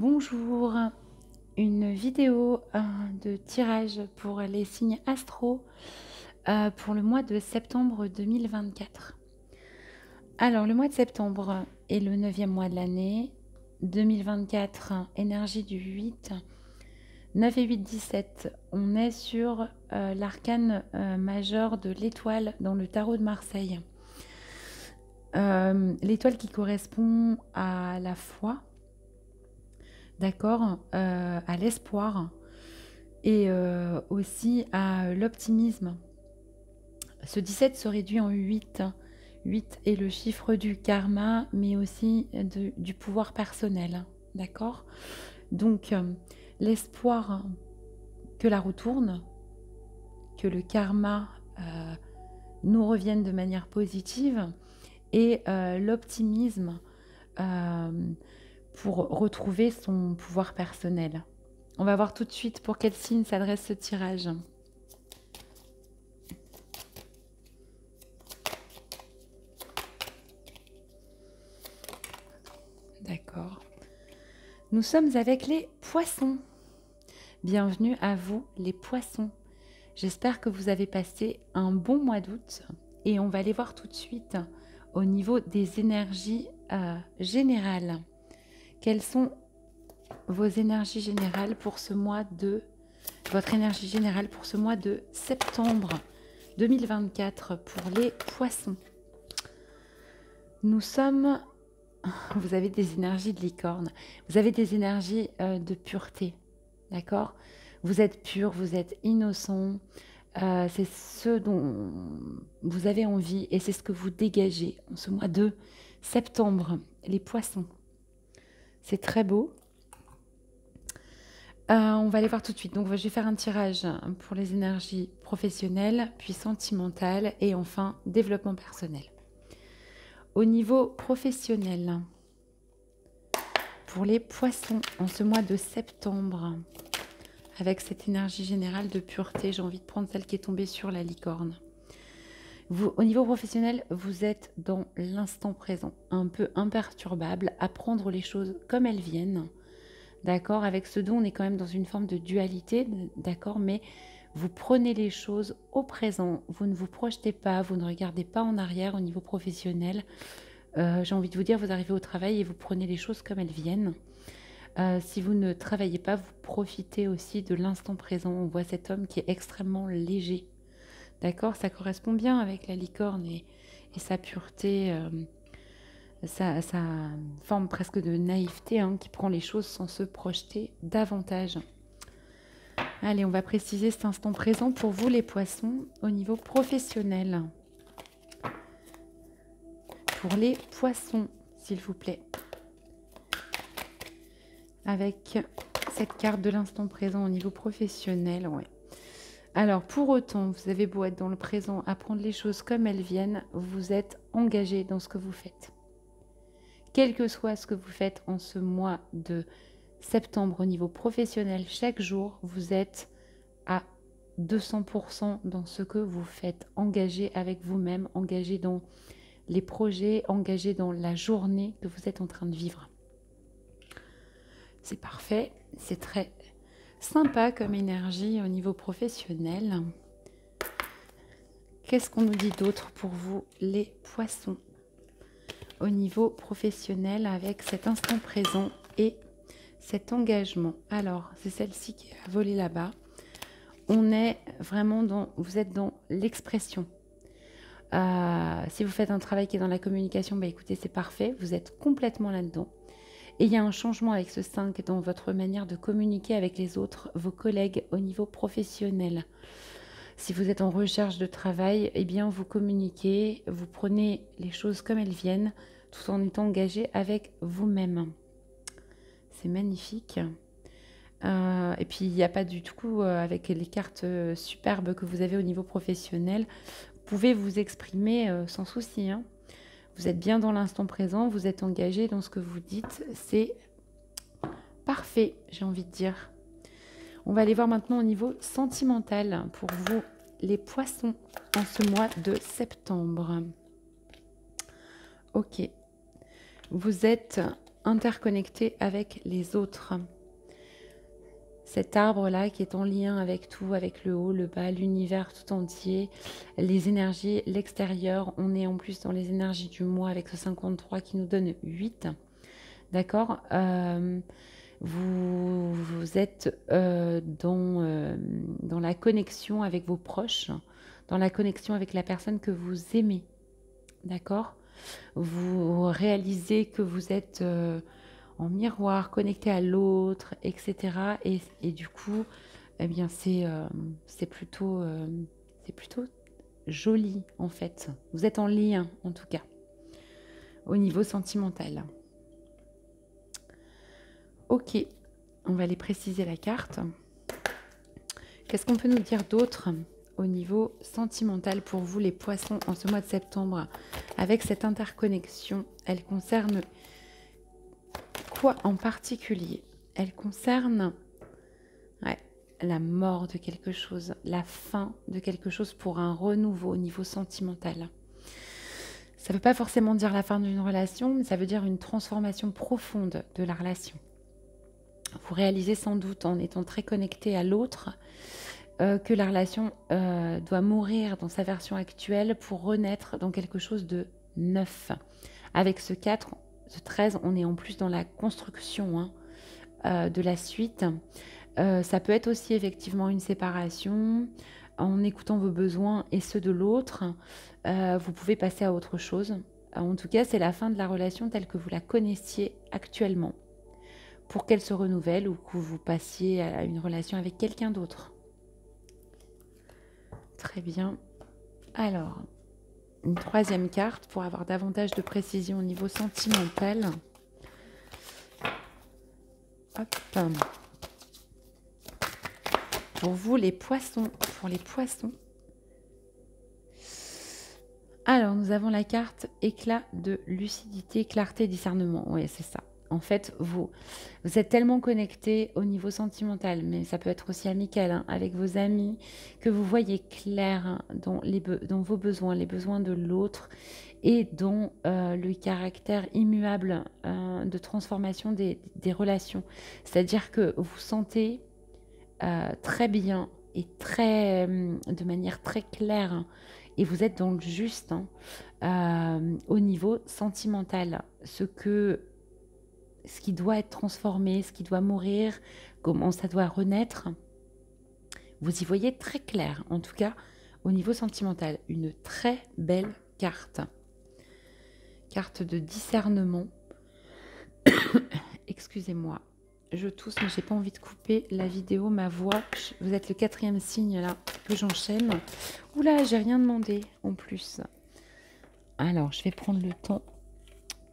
Bonjour, une vidéo de tirage pour les signes astro pour le mois de septembre 2024. Alors, le mois de septembre est le 9e mois de l'année. 2024, énergie du 8, 9 et 8, 17. On est sur l'arcane majeur de l'étoile dans le tarot de Marseille. L'étoile qui correspond à la foi, d'accord, à l'espoir et aussi à l'optimisme. Ce 17 se réduit en 8. 8 est le chiffre du karma, mais aussi du pouvoir personnel, d'accord. Donc, l'espoir que la roue tourne, que le karma nous revienne de manière positive et l'optimisme pour retrouver son pouvoir personnel. On va voir tout de suite pour quel signe s'adresse ce tirage. D'accord. Nous sommes avec les poissons. Bienvenue à vous les poissons. J'espère que vous avez passé un bon mois d'août et on va aller voir tout de suite au niveau des énergies générales. Quelles sont vos énergies générales pour ce mois de... Votre énergie générale pour ce mois de septembre 2024 pour les poissons. Nous sommes... Vous avez des énergies de licorne. Vous avez des énergies de pureté. D'accord? Vous êtes pur, vous êtes innocent. C'est ce dont vous avez envie et c'est ce que vous dégagez en ce mois de septembre. Les poissons. C'est très beau. On va aller voir tout de suite. Donc, je vais faire un tirage pour les énergies professionnelles, puis sentimentales et enfin développement personnel. Au niveau professionnel, pour les poissons en ce mois de septembre, avec cette énergie générale de pureté, j'ai envie de prendre celle qui est tombée sur la licorne. Vous, au niveau professionnel, vous êtes dans l'instant présent, un peu imperturbable, à prendre les choses comme elles viennent. D'accord, avec ce don, on est quand même dans une forme de dualité, d'accord, mais vous prenez les choses au présent, vous ne vous projetez pas, vous ne regardez pas en arrière au niveau professionnel. J'ai envie de vous dire, vous arrivez au travail et vous prenez les choses comme elles viennent. Si vous ne travaillez pas, vous profitez aussi de l'instant présent. On voit cet homme qui est extrêmement léger. D'accord, ça correspond bien avec la licorne et sa pureté, sa forme presque de naïveté, hein, qui prend les choses sans se projeter davantage. Allez, on va préciser cet instant présent pour vous les poissons au niveau professionnel. Pour les poissons, s'il vous plaît. Avec cette carte de l'instant présent au niveau professionnel, ouais. Alors, pour autant, vous avez beau être dans le présent, à prendre les choses comme elles viennent, vous êtes engagé dans ce que vous faites. Quel que soit ce que vous faites en ce mois de septembre au niveau professionnel, chaque jour, vous êtes à 200% dans ce que vous faites, engagé avec vous-même, engagé dans les projets, engagé dans la journée que vous êtes en train de vivre. C'est parfait, c'est très sympa comme énergie au niveau professionnel. Qu'est-ce qu'on nous dit d'autre pour vous, les poissons, au niveau professionnel avec cet instant présent et cet engagement? Alors, c'est celle-ci qui a volé là-bas. On est vraiment dans, vous êtes dans l'expression. Si vous faites un travail qui est dans la communication, bah écoutez, c'est parfait, vous êtes complètement là-dedans. Et il y a un changement avec ce 5 dans votre manière de communiquer avec les autres, vos collègues au niveau professionnel. Si vous êtes en recherche de travail, eh bien vous communiquez, vous prenez les choses comme elles viennent, tout en étant engagé avec vous-même. C'est magnifique. Et puis il n'y a pas du tout, avec les cartes superbes que vous avez au niveau professionnel, vous pouvez vous exprimer sans souci, hein. Vous êtes bien dans l'instant présent, vous êtes engagé dans ce que vous dites. C'est parfait, j'ai envie de dire. On va aller voir maintenant au niveau sentimental pour vous, les poissons, en ce mois de septembre. Ok. Vous êtes interconnecté avec les autres. Cet arbre-là qui est en lien avec tout, avec le haut, le bas, l'univers tout entier, les énergies, l'extérieur. On est en plus dans les énergies du mois avec ce 53 qui nous donne 8. D'accord, vous êtes dans la connexion avec vos proches, dans la connexion avec la personne que vous aimez. D'accord, vous réalisez que vous êtes en miroir, connecté à l'autre, etc. Et du coup, eh bien, c'est plutôt joli, en fait. Vous êtes en lien, en tout cas, au niveau sentimental. Ok, on va aller préciser la carte. Qu'est-ce qu'on peut nous dire d'autre au niveau sentimental pour vous, les poissons, en ce mois de septembre, avec cette interconnexion? Elle concerne quoi en particulier? Elle concerne la mort de quelque chose, la fin de quelque chose pour un renouveau au niveau sentimental. Ça ne veut pas forcément dire la fin d'une relation, mais ça veut dire une transformation profonde de la relation. Vous réalisez sans doute, en étant très connecté à l'autre, que la relation doit mourir dans sa version actuelle pour renaître dans quelque chose de neuf. Avec ce 4, ce 13, on est en plus dans la construction de la suite. Ça peut être aussi effectivement une séparation. En écoutant vos besoins et ceux de l'autre, vous pouvez passer à autre chose. En tout cas, c'est la fin de la relation telle que vous la connaissiez actuellement, pour qu'elle se renouvelle ou que vous passiez à une relation avec quelqu'un d'autre. Très bien. Alors, une troisième carte pour avoir davantage de précision au niveau sentimental. Hop. Pour vous, les poissons. Pour les poissons. Alors, nous avons la carte éclat de lucidité, clarté, discernement. Oui, c'est ça. En fait, vous êtes tellement connecté au niveau sentimental, mais ça peut être aussi amical, avec vos amis, que vous voyez clair dans vos besoins, les besoins de l'autre, et dans le caractère immuable de transformation des relations. C'est-à-dire que vous sentez très bien et de manière très claire, et vous êtes dans le juste au niveau sentimental. Ce qui doit être transformé, ce qui doit mourir, comment ça doit renaître, vous y voyez très clair, en tout cas au niveau sentimental. Une très belle carte. Carte de discernement. Excusez-moi, je tousse, mais j'ai pas envie de couper la vidéo, ma voix. Vous êtes le 4e signe là que j'enchaîne. Oula, j'ai rien demandé en plus. Alors, je vais prendre le temps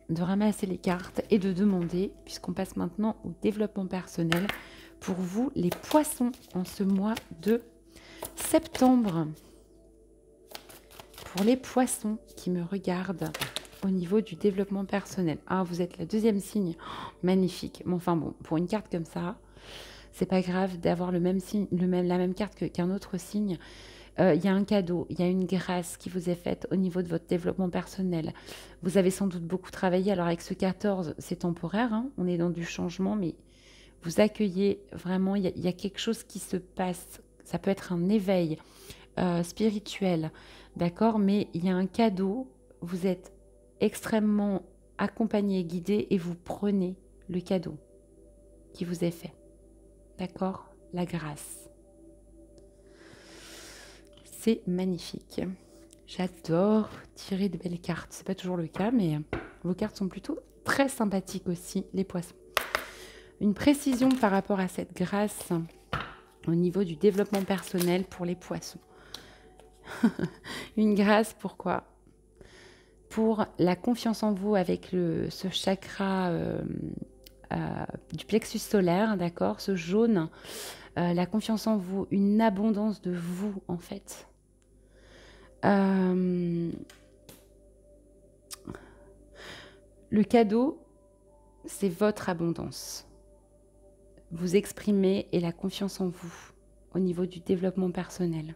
de ramasser les cartes et de demander, puisqu'on passe maintenant au développement personnel, pour vous, les poissons, en ce mois de septembre. Pour les poissons qui me regardent au niveau du développement personnel. Ah, vous êtes le 2e signe. Oh, magnifique. Mais enfin bon, pour une carte comme ça, c'est pas grave d'avoir le même signe, la même carte qu'un autre signe. Il y a un cadeau, il y a une grâce qui vous est faite au niveau de votre développement personnel. Vous avez sans doute beaucoup travaillé. Alors avec ce 14, c'est temporaire, on est dans du changement, mais vous accueillez vraiment, il y a quelque chose qui se passe. Ça peut être un éveil spirituel, d'accord, mais il y a un cadeau, vous êtes extrêmement accompagné, guidé, et vous prenez le cadeau qui vous est fait, d'accord, la grâce. C'est magnifique. J'adore tirer de belles cartes. C'est pas toujours le cas, mais vos cartes sont plutôt très sympathiques aussi, les poissons. Une précision par rapport à cette grâce au niveau du développement personnel pour les poissons. Une grâce, pourquoi? Pour la confiance en vous avec ce chakra du plexus solaire, d'accord, ce jaune, la confiance en vous, une abondance de vous en fait. Le cadeau, c'est votre abondance. Vous exprimez et la confiance en vous au niveau du développement personnel.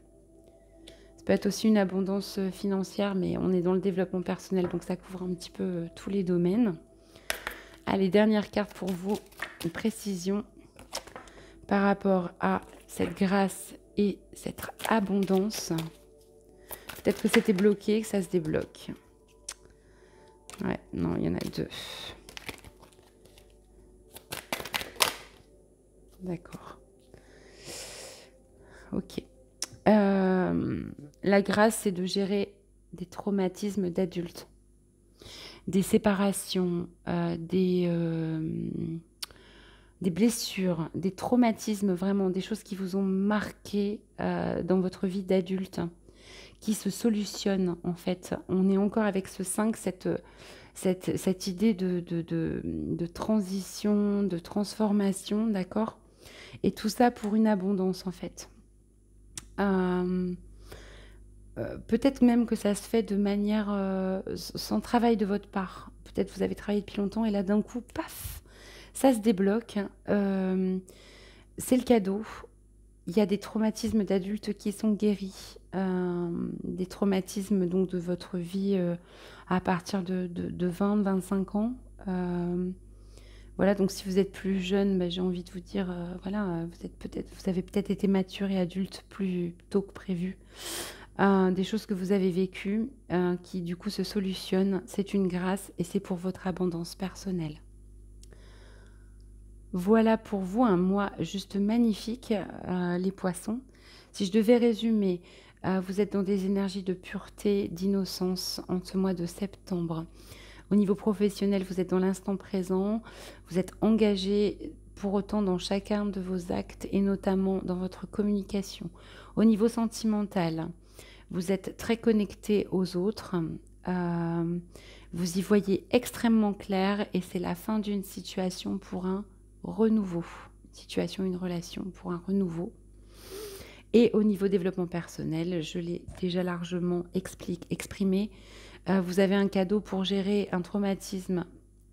Ça peut être aussi une abondance financière, mais on est dans le développement personnel, donc ça couvre un petit peu tous les domaines. Allez, dernière carte pour vous, une précision par rapport à cette grâce et cette abondance. Peut-être que c'était bloqué, que ça se débloque. Ouais, non, il y en a 2. D'accord. Ok. La grâce, c'est de gérer des traumatismes d'adultes, des séparations, des blessures, des traumatismes, vraiment, des choses qui vous ont marqué dans votre vie d'adulte, qui se solutionnent en fait. On est encore avec ce 5, cette idée de transition, de transformation, d'accord? Et tout ça pour une abondance en fait. Peut-être même que ça se fait de manière sans travail de votre part. Peut-être vous avez travaillé depuis longtemps et là d'un coup, paf, ça se débloque. C'est le cadeau. Il y a des traumatismes d'adultes qui sont guéris, des traumatismes donc de votre vie à partir de 20-25 ans. Voilà, donc si vous êtes plus jeune, bah, j'ai envie de vous dire, voilà, vous avez peut-être été mature et adulte plus tôt que prévu. Des choses que vous avez vécues qui du coup se solutionnent. C'est une grâce et c'est pour votre abondance personnelle. Voilà pour vous un mois juste magnifique, les poissons. Si je devais résumer, vous êtes dans des énergies de pureté, d'innocence en ce mois de septembre. Au niveau professionnel, vous êtes dans l'instant présent, vous êtes engagé pour autant dans chacun de vos actes et notamment dans votre communication. Au niveau sentimental, vous êtes très connecté aux autres, vous y voyez extrêmement clair et c'est la fin d'une situation pour un renouveau. Une situation, une relation pour un renouveau. Et au niveau développement personnel, je l'ai déjà largement exprimé, vous avez un cadeau pour gérer un traumatisme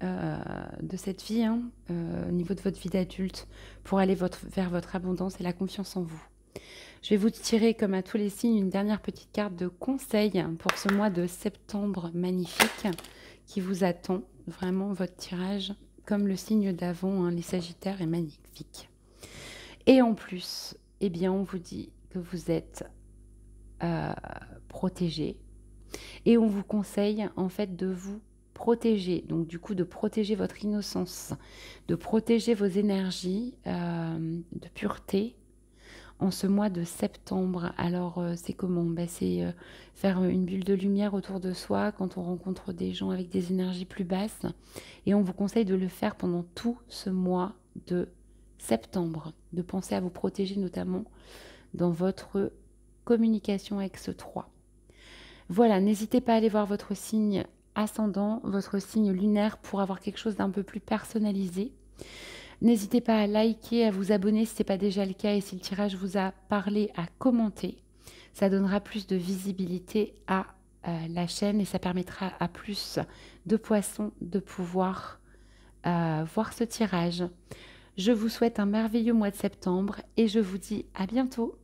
de cette vie, hein, au niveau de votre vie d'adulte, pour aller vers votre abondance et la confiance en vous. Je vais vous tirer, comme à tous les signes, une dernière petite carte de conseil pour ce mois de septembre magnifique qui vous attend. Vraiment, votre tirage, comme le signe d'avant, hein, les Sagittaires, est magnifique. Et en plus, eh bien, on vous dit que vous êtes protégé. Et on vous conseille, en fait, de vous protéger. Donc, du coup, de protéger votre innocence, de protéger vos énergies de pureté, en ce mois de septembre. Alors, c'est comment? C'est faire une bulle de lumière autour de soi quand on rencontre des gens avec des énergies plus basses. Et on vous conseille de le faire pendant tout ce mois de septembre. De penser à vous protéger notamment dans votre communication avec ce 3. Voilà, n'hésitez pas à aller voir votre signe ascendant, votre signe lunaire pour avoir quelque chose d'un peu plus personnalisé. N'hésitez pas à liker, à vous abonner si ce n'est pas déjà le cas et si le tirage vous a parlé, à commenter. Ça donnera plus de visibilité à la chaîne et ça permettra à plus de poissons de pouvoir voir ce tirage. Je vous souhaite un merveilleux mois de septembre et je vous dis à bientôt.